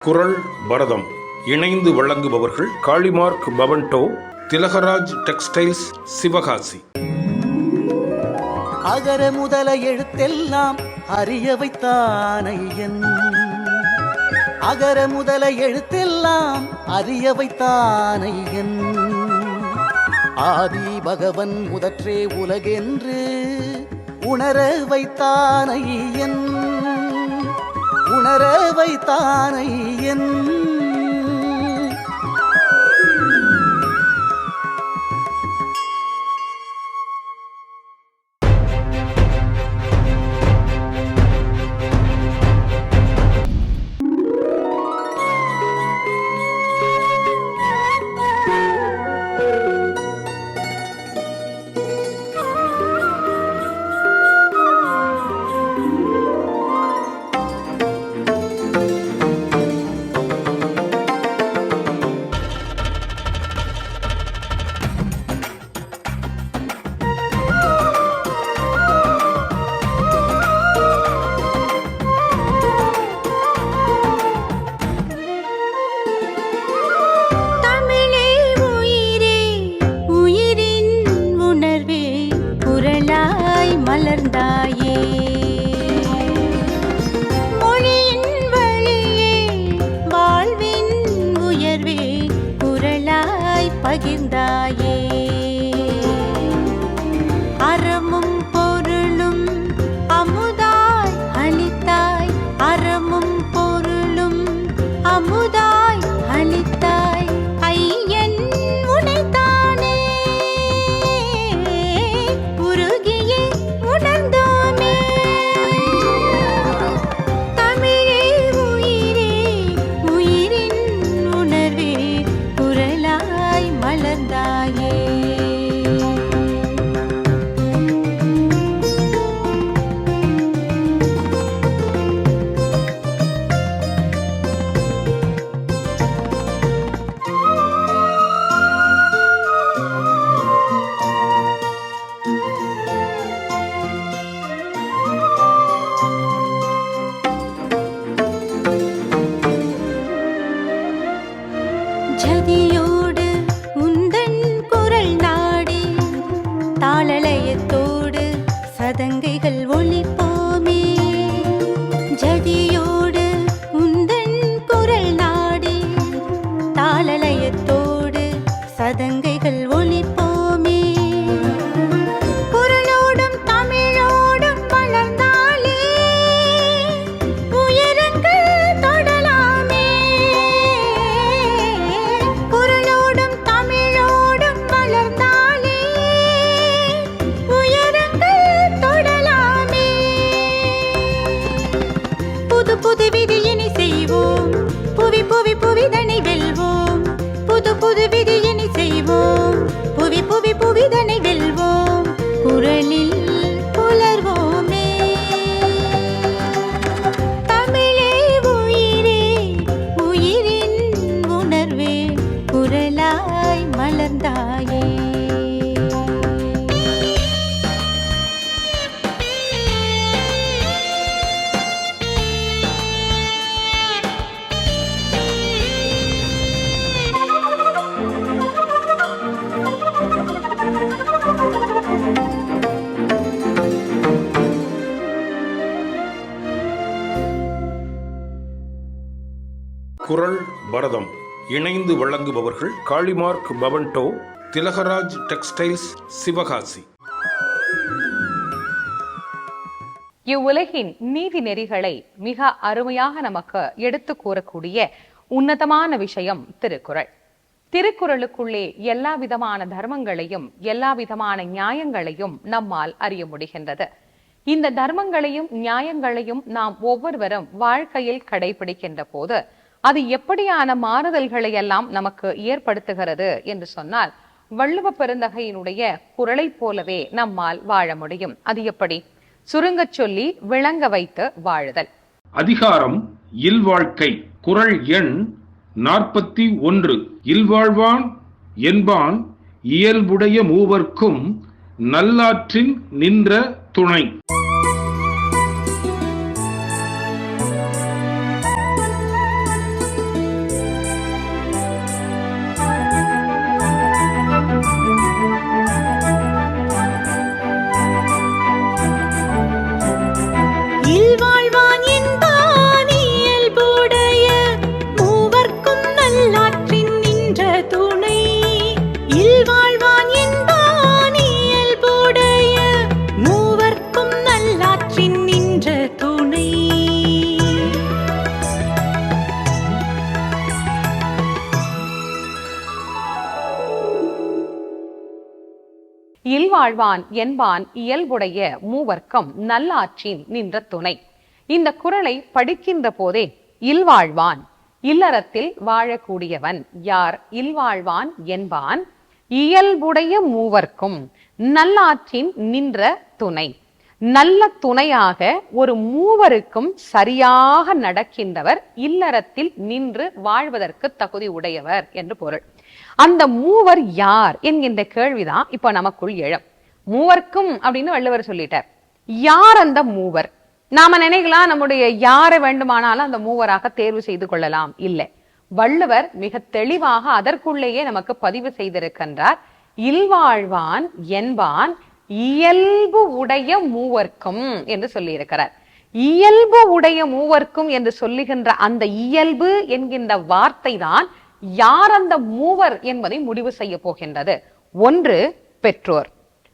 குரல் பரதம் இணைந்து வழங்குபவர்கள் காளிமார்க் பவன்டோ, திலகராஜ் டெக்ஸ்டைல்ஸ், சிவகாசி. அகர முதல எழுத்தெல்லாம் அறிய வைத்தானையன், அகர முதல எழுத்தெல்லாம் அறிய வைத்தானையன். ஆதி பகவன் முதற்றே உலகென்று உணர வைத்தானையன், உணர வைத்தானையன். மலர்ந்தாயே மொழியின் வழியே வாழ்வின் உயர்வே குரலாய் பகிர்ந்தாயே. அறமும் பொருளும் அமுதாய் அளித்தாய், அறமும் பொருளும் அமுதாய் அளித்தாய். ஐயன் உனைத்தானே உருகியே உணர்ந்தோமே. தமிழே உயிரே உயிரின் உணர்வே குரலாய் மலர்ந்தாயே. ஜதியோடு உந்தன் குரல் நாடி தாளலயத்தோடு சதங்கைகள் ஒலிப்போமே. ஜதியோடு உந்தன் குரல் நாடி தாளலயத்தோடு சதங்கைகள் ஒலிப்போமே. குரலோடும் தமிழோடும் வளர்ந்தாலே உயரங்கள் தொடலாமே. குரலோடும் தமிழோடும் வளர்ந்தாலே உயரங்கள் தொடலாமே. புது புது விதியினை செய்வோம், புவி புவி புவிதனை வெல்வோம். புது புது விதியினை செய்வோம், புவி புவி புவிதனை வெல்வோம். குரலில் புலர்வோமே. தமிழே உயிரே உயிரின் உணர்வே குரலாய் மலர்ந்தாயே. குரல் பரதம் இணைந்து வழங்குபவர்கள் காளிமார்க் பவன்டோ, திலகராஜ் டெக்ஸ்டைல்ஸ், சிவகாசி. இவ்வுலகின் நீதி நெறிகளை மிக அருமையாக நமக்கு எடுத்து கூறக்கூடிய உன்னதமான விஷயம் திருக்குறள். திருக்குறளுக்குள்ளே எல்லா விதமான தர்மங்களையும் எல்லா விதமான நியாயங்களையும் நம்மால் அறிய முடிகின்றது. இந்த தர்மங்களையும் நியாயங்களையும் நாம் ஒவ்வொருவரும் வாழ்க்கையில் கடைபிடிக்கின்ற போது அது எப்படியான மாறுதல்களை எல்லாம் நமக்கு ஏற்படுத்துகிறது என்று சொன்னால், வள்ளுவ பெருந்தகையினுடைய குறளை போலவே நம்மால் வாழ முடியும். அது எப்படி? சுருங்கச் சொல்லி விளங்க வைத்து வாழுதல். அதிகாரம் இல்வாழ்க்கை. குறள் எண் 41. இல்வாழ்வான் என்பான் இயல்புடைய மூவர்க்கும் நல்லாற்றின் நின்ற துணை. இல்வாழ்வான் என்பான் இயல்புடைய மூவர்க்கும் நல்லாற்றின் நின்ற துணை. இந்த குறளை படிக்கின்ற போதே இல்வாழ்வான், இல்லறத்தில் வாழக்கூடியவன் யார்? இல்வாழ்வான் என்பான் இயல்புடைய மூவர்க்கும் நல்லாற்றின் நின்ற துணை. நல்ல துணையாக ஒரு மூவருக்கும் சரியாக நடக்கின்றவர் இல்லறத்தில் நின்று வாழ்வதற்கு தகுதி உடையவர் என்று பொருள். அந்த மூவர் யார் என்கின்ற கேள்விதான் இப்ப நமக்குள் எழும். மூவர்க்கும் அப்படின்னு வள்ளுவர் சொல்லிட்டார். யார் அந்த மூவர்? நாம நினைக்கலாம் நம்முடைய யாரை வேண்டுமானாலும் அந்த மூவராக தேர்வு செய்து கொள்ளலாம். இல்லை, வள்ளுவர் மிக தெளிவாக அதற்குள்ளேயே நமக்கு பதிவு செய்திருக்கின்றார். இல்வாழ்வான் என்பான் இயல்பு உடைய மூவர்க்கும் என்று சொல்லி இருக்கிறார். இயல்பு உடைய மூவர்க்கும் என்று சொல்லுகின்ற அந்த இயல்பு என்கின்ற வார்த்தை தான் யார் அந்த மூவர் என்பதை முடிவு செய்ய போகின்றது. ஒன்று பெற்றோர்,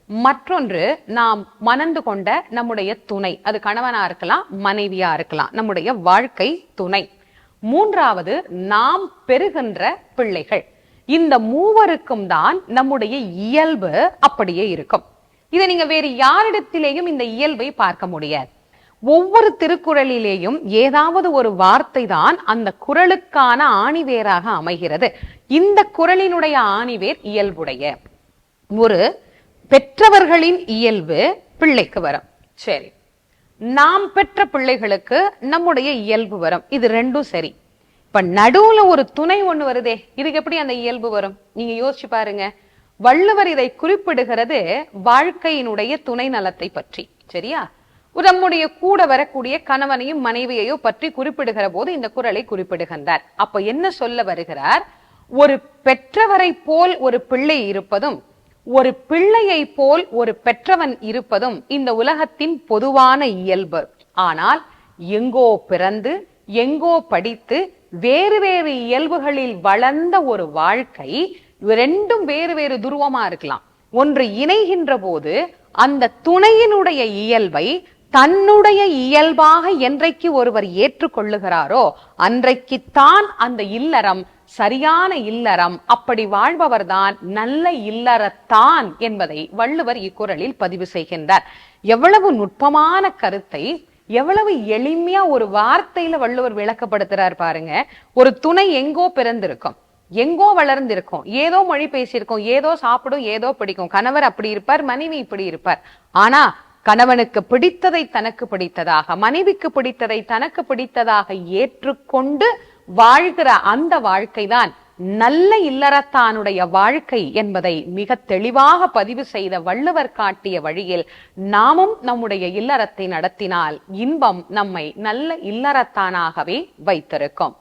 மற்றொன்று நாம் மணந்து கொண்ட நம்முடைய துணை, அது கணவனா இருக்கலாம், மனைவியா இருக்கலாம், நம்முடைய வாழ்க்கை துணை. மூன்றாவது நாம் பெறுகின்ற பிள்ளைகள். இந்த மூவருக்கும் தான் நம்முடைய இயல்பு அப்படியே இருக்கும். இதை நீங்க வேறு யாரிடத்திலேயும் இந்த இயல்பை பார்க்க முடியாது. ஒவ்வொரு திருக்குறளிலேயும் ஏதாவது ஒரு வார்த்தை தான் அந்த குறளுக்கான ஆணிவேராக அமைகிறது. இந்த குறளினுடைய ஆணிவேர் இயல்புடைய. ஒரு பெற்றவர்களின் இயல்பு பிள்ளைக்கு வரும். சரி, நாம் பெற்ற பிள்ளைகளுக்கு நம்முடைய இயல்பு வரும். இது ரெண்டும் சரி. இப்ப நடுவுல ஒரு துணை ஒண்ணு வருதே, இதுக்கு எப்படி அந்த இயல்பு வரும்? நீங்க யோசிச்சு பாருங்க. வள்ளுவர் இதை குறிப்பிடுகிறது வாழ்க்கையினுடைய துணை நலத்தை பற்றி. சரியா? நம்முடைய கூட வரக்கூடிய கணவனையும் மனைவியையோ பற்றி குறிப்பிடுகிற போது இந்த குறளை குறிப்பிடுகின்றார். அப்ப என்ன சொல்ல வருகிறார்? ஒரு பெற்றவரை போல் ஒரு பிள்ளை இருப்பதும், ஒரு பிள்ளையை போல் ஒரு பெற்றவன் இருப்பதும் இந்த உலகத்தின் பொதுவான இயல்பு. ஆனால் எங்கோ பிறந்து எங்கோ படித்து வேறு வேறு இயல்புகளில் வளர்ந்த ஒரு வாழ்க்கை, ரெண்டும் வேறு வேறு துருவமா இருக்கலாம். ஒன்று இணைகின்ற போது அந்த துணையினுடைய இயல்பை தன்னுடைய இயல்பாக என்றைக்கு ஒருவர் ஏற்றுக்கொள்ளுகிறாரோ அன்றைக்குத்தான் அந்த இல்லறம் சரியான இல்லறம். அப்படி வாழ்பவர்தான் நல்ல இல்லறத்தான் என்பதை வள்ளுவர் இக்குறளில் பதிவு செய்கின்றார். எவ்வளவு நுட்பமான கருத்தை எவ்வளவு எளிமையா ஒரு வார்த்தையில வள்ளுவர் விளக்கப்படுத்துறார் பாருங்க. ஒரு துணை எங்கோ பிறந்திருக்கும், எங்கோ வளர்ந்திருக்கும், ஏதோ மொழி பேசியிருக்கும், ஏதோ சாப்பிடும், ஏதோ பிடிக்கும். கணவர் அப்படி இருப்பார், மனைவி இப்படி இருப்பார். ஆனா கணவனுக்கு பிடித்ததை தனக்கு பிடித்ததாக, மனைவிக்கு பிடித்ததை தனக்கு பிடித்ததாக ஏற்றுக்கொண்டு வாழ்கிற அந்த வாழ்க்கைதான் நல்ல இல்லறத்தானுடைய வாழ்க்கை என்பதை மிக தெளிவாக பதிவு செய்த வள்ளுவர் காட்டிய வழியில் நாமும் நம்முடைய இல்லறத்தை நடத்தினால் இன்பம் நம்மை நல்ல இல்லறத்தானாகவே வைத்திருக்கும்.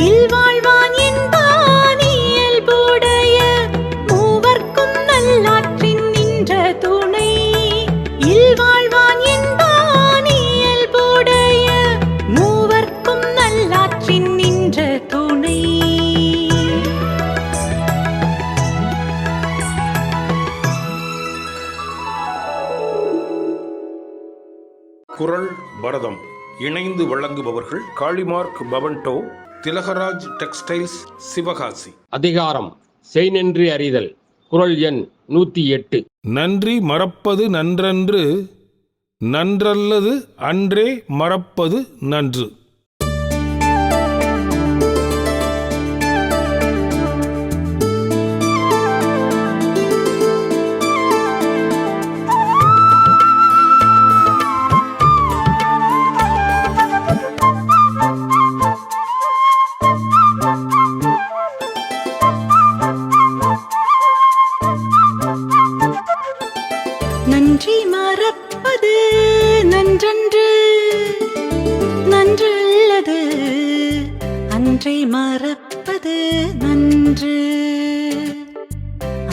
இல்வாழ்வான் என்பான் இயல்புடைய மூவர்க்கும் நல்லாற்றின் நின்ற துணை. இல்வாழ்வான் என்பான் இயல்புடைய மூவர்க்கும் நல்லாற்றின் நின்ற துணை. குறள் பரதம் இணைந்து வழங்குபவர்கள் காளிமார்க் பவன்டோ, திலகராஜ் டெக்ஸ்டைல்ஸ், சிவகாசி. அதிகாரம் செய்நன்றி அறிதல். குறள் எண் 108. நன்றி மறப்பது நன்றன்று, நன்றல்லது அன்றே மறப்பது நன்று. நன்றி மறப்பது நன்றன்று, நன்றல்லது அன்றை மறப்பது நன்று,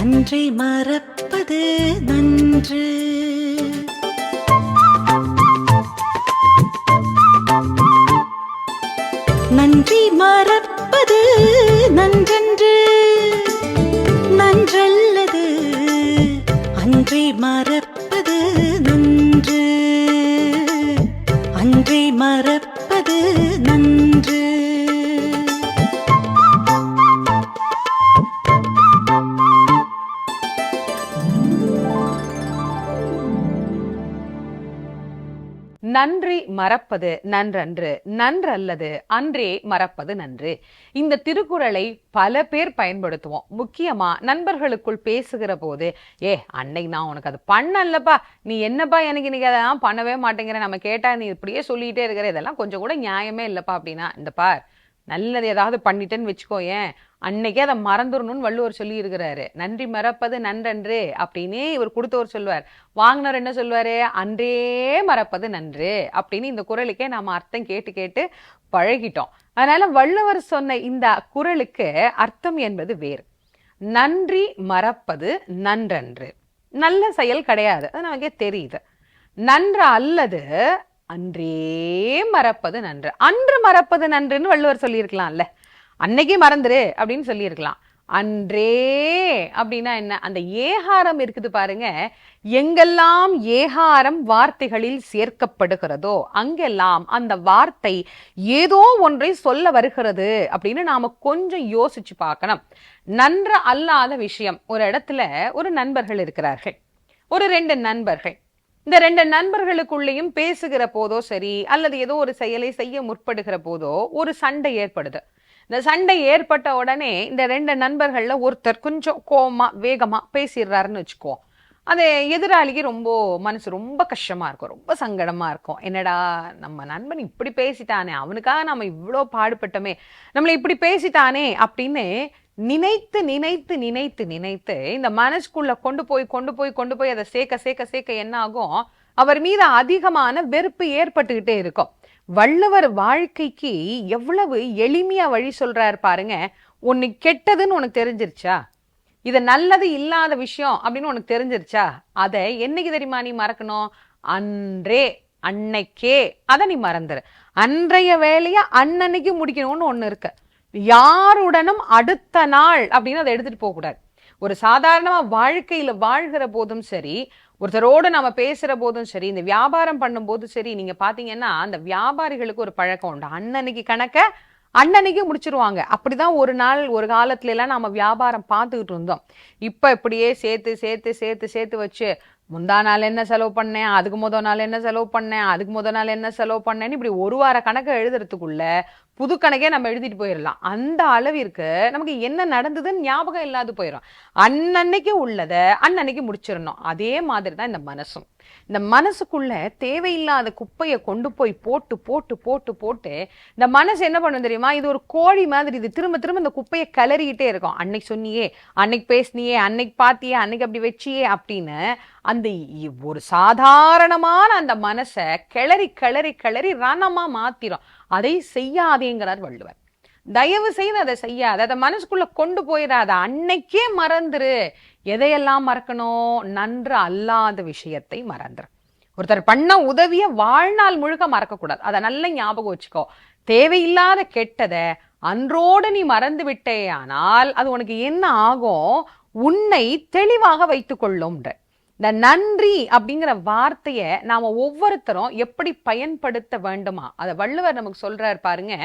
அன்றை மறப்பது நன்று. நன்றி மறப்பது நன்றன்று, நன்றல்லது மறப்பது நன்றன்று, நன்றல்லது அன்றே மறப்பது நன்று. இந்த திருக்குறளை பல பேர் பயன்படுத்துவோம். முக்கியமா நண்பர்களுக்குள் பேசுகிற போது, அன்னைக்கு நான் உனக்கு அது பண்ணலப்பா, நீ என்னப்பா எனக்கு இன்னைக்கு அதெல்லாம் பண்ணவே மாட்டேங்கிற, நம்ம கேட்டா நீ இப்படியே சொல்லிட்டே இருக்கிற, இதெல்லாம் கொஞ்சம் கூட நியாயமே இல்லப்பா அப்படின்னா, இந்த பார் நல்லது ஏதாவது பண்ணிட்டேன்னு வச்சுக்கோ, அன்னைக்கே அதை மறந்துடணும்னு வள்ளுவர் சொல்லி இருக்கிறாரு. நன்றி மறப்பது நன்றன்று அப்படின்னே இவர் கொடுத்தவர் சொல்வார். வாங்கினார் என்ன சொல்வாரு? அன்றே மறப்பது நன்று அப்படின்னு இந்த குறளுக்கே நாம அர்த்தம் கேட்டு கேட்டு பழகிட்டோம். அதனால வள்ளுவர் சொன்ன இந்த குறளுக்கு அர்த்தம் என்பது வேறு. நன்றி மறப்பது நன்றன்று, நல்ல செயல் கிடையாது, அது நமக்கே தெரியுது. நன்று அல்லது அன்றே மறப்பது நன்று. அன்று மறப்பது நன்றுன்னு வள்ளுவர் சொல்லியிருக்கலாம்ல, அன்னைக்கு மறந்துரு அப்படின்னு சொல்லியிருக்கலாம். அன்றே அப்படின்னா என்ன? அந்த ஏகாரம் இருக்குது பாருங்க, எங்கெல்லாம் ஏகாரம் வார்த்தைகளில் சேர்க்கப்படுகிறதோ அங்கெல்லாம் அந்த வார்த்தை ஏதோ ஒன்றை சொல்ல வருகிறது அப்படின்னு நாம கொஞ்சம் யோசிச்சு பார்க்கணும். நன்று அல்லாத விஷயம், ஒரு இடத்துல ஒரு நண்பர்கள் இருக்கிறார்கள், ஒரு 2 நண்பர்கள். இந்த 2 நண்பர்களுக்குள்ளேயும் பேசுகிற போதோ சரி, அல்லது ஏதோ ஒரு செயலை செய்ய முற்படுகிற போதோ ஒரு சண்டை ஏற்படுது. இந்த சண்டை ஏற்பட்ட உடனே இந்த 2 நண்பர்கள்ல ஒருத்தர் கொஞ்சம் கோவமா வேகமா பேசிடுறாருன்னு வச்சுக்கோ. அது எதிராளிக்கு மனசு ரொம்ப கஷ்டமா இருக்கும், ரொம்ப சங்கடமா இருக்கும். என்னடா நம்ம நண்பன் இப்படி பேசிட்டானே, அவனுக்காக நம்ம இவ்வளோ பாடுபட்டோமே, நம்மளை இப்படி பேசிட்டானே அப்படின்னு நினைத்து நினைத்து நினைத்து நினைத்து இந்த மனசுக்குள்ள கொண்டு போய் அதை சேர்க்க என்ன ஆகும்? அவர் மீது அதிகமான வெறுப்பு ஏற்பட்டுக்கிட்டே இருக்கும். வள்ளுவர் வாழ்க்கைக்கு எவ்வளவு எளிமையா வழி சொல்றாரு பாருங்க. ஒன்னு கெட்டதுன்னு உனக்கு தெரிஞ்சிருச்சா, இது நல்லது இல்லாத விஷயம் அப்படின்னு உனக்கு தெரிஞ்சிருச்சா, அதை என்னைக்கு தெரியுமா நீ மறக்கணும்? அன்றே, அன்னைக்கே அதை நீ மறந்துரு. அன்றைய வேலைய அன்னன்னைக்கு முடிக்கணும்னு ஒண்ணு இருக்கு. யாருடனும் அடுத்த நாள் அப்படின்னு அதை எடுத்துட்டு போக கூடாது. ஒரு சாதாரணமா வாழ்க்கையில வாழ்கிற போதும் சரி, ஒருத்தரோடு நம்ம பேசுற போதும் சரி, இந்த வியாபாரம் பண்ணும் போதும் சரி, நீங்க பாத்தீங்கன்னா அந்த வியாபாரிகளுக்கு ஒரு பழக்கம் உண்டு. அன்னன்னைக்கு கணக்க அன்னன்னைக்கு முடிச்சிருவாங்க. அப்படிதான் ஒரு நாள் ஒரு காலத்துல எல்லாம் நாம வியாபாரம் பார்த்துக்கிட்டு இருந்தோம். இப்ப இப்படியே சேர்த்து வச்சு முந்தா நாள் என்ன செலவு பண்ணேன், அதுக்கு முதல் நாள் என்ன செலவு பண்ணேன், அதுக்கு முதல் நாள் என்ன செலவு பண்ணேன்னு இப்படி ஒரு வார கணக்கை எழுதுறதுக்குள்ள புது கணக்கே நம்ம எழுதிட்டு போயிடலாம். அந்த அளவிற்கு நமக்கு என்ன நடந்ததுன்னு ஞாபகம் இல்லாது போயிடும். அன்னன்னைக்கு உள்ளதை அன்னன்னைக்கு முடிச்சிடணும். அதே மாதிரி தான் இந்த மனசும். இந்த மனசுக்குள்ள தேவையில்லாத குப்பையை கொண்டு போய் போட்டு இந்த மனசு என்ன பண்ணும் தெரியுமா? இது ஒரு கோழி மாதிரி, இது திரும்ப இந்த குப்பையை கிளறிக்கிட்டே இருக்கும். அன்னைக்கு சொன்னியே, அன்னைக்கு பேசினியே, அன்னைக்கு பாத்தியே, அன்னைக்கு அப்படி வச்சியே அப்படின்னு அந்த ஒரு சாதாரணமான அந்த மனசை கிளறி ரணமா மாத்திரும். அதை செய்யாதேங்கிறார் வள்ளுவர். தயவு செய்து அதை செய்யாத, அதை மனசுக்குள்ள கொண்டு போயிடாத, அன்னைக்கே மறந்துரு. எதையெல்லாம் மறக்கணும்? நன்று அல்லாத விஷயத்தை மறந்துரு. ஒருத்தர் பண்ண உதவிய வாழ்நாள் முழுக்க மறக்க கூடாது. அதை நல்ல ஞாபகம் வச்சுக்கோ. தேவையில்லாத கெட்டதை அன்றோடு நீ மறந்து விட்டேயானால் அது உனக்கு என்ன ஆகும்? உன்னை தெளிவாக வைத்துக் கொள்ளும். இந்த நன்றி அப்படிங்கிற வார்த்தையை நாம ஒவ்வொருத்தரும் எப்படி பயன்படுத்த வேண்டுமா அதை வள்ளுவர் நமக்கு சொல்றாரு பாருங்க.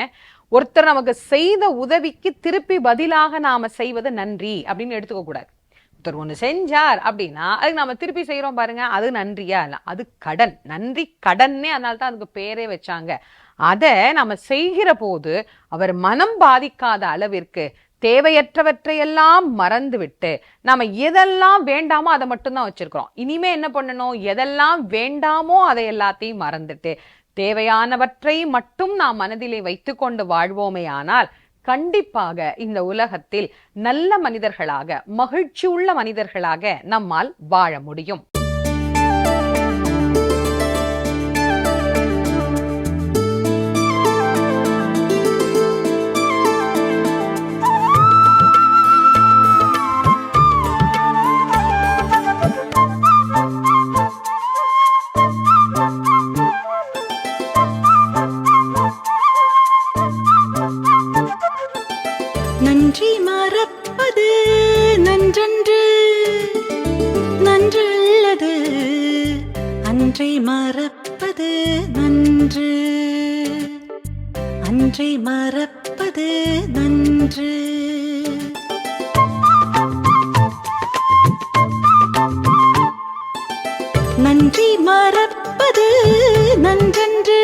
ஒருத்தர் நமக்கு செய்த உதவிக்கு திருப்பி பதிலாக நாம செய்வது நன்றி அப்படின்னு எடுத்துக்க கூடாது. ஒருத்தர் ஒண்ணு செஞ்சார் அப்படின்னா அதுக்கு நாம திருப்பி செய்யறோம் பாருங்க, அது நன்றியா இல்ல, அது கடன். நன்றி கடன்னே, அதனால தான் அதுக்கு பேரே வச்சாங்க. அதை நாம செய்கிற போது அவர் மனம் பாதிக்காத அளவிற்கு தேவையற்றவற்றையெல்லாம் மறந்துவிட்டு நாம எதெல்லாம் வேண்டாமோ அதை மட்டும்தான் வச்சிருக்கிறோம். இனிமே என்ன பண்ணணும்? எதெல்லாம் வேண்டாமோ அதை எல்லாத்தையும் மறந்துட்டு தேவையானவற்றை மட்டும் நாம் மனதிலே வைத்துக்கொண்டு வாழ்வோமே ஆனால் கண்டிப்பாக இந்த உலகத்தில் நல்ல மனிதர்களாக, மகிழ்ச்சி உள்ள மனிதர்களாக நம்மால் வாழ முடியும். நன்றி மறப்பது நன்றன்று, நன்றல்லது அன்றை மறப்பது நன்று, அன்றை மறப்பது நன்று. நன்றி மறப்பது நன்றன்று,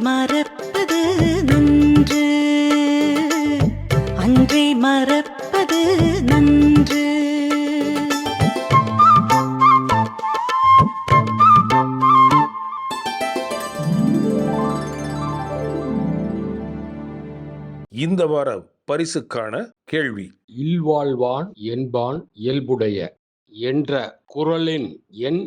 மறப்பது நன்று, அன்றே மறப்பது நன்று. இந்த வார பரிசுக்கான கேள்வி: இல்வாழ்வான் என்பான் இயல்புடைய என்ற குறளின் எண்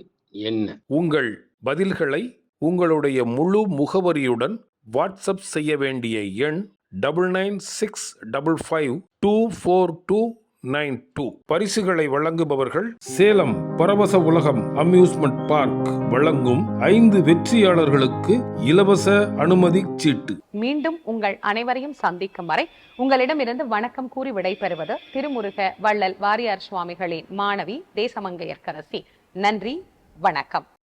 என்ன? உங்கள் பதில்களை உங்களுடைய முழு முகவரியுடன் வாட்ஸ்அப் செய்ய வேண்டிய எண் 9965524292. பரிசுகளை வழங்குபவர்கள் சேலம் பரவச உலகம் அம்யூஸ்மெண்ட் பார்க் வழங்கும் 5 வெற்றியாளர்களுக்கு இலவச அனுமதி சீட்டு. மீண்டும் உங்கள் அனைவரையும் சந்திக்கும் வரை உங்களிடமிருந்து வணக்கம் கூறி விடைபெறுவது திருமுருக வள்ளல் வாரியார் சுவாமிகளின் மாணவி தேசமங்கையர்க்கரசி. நன்றி, வணக்கம்.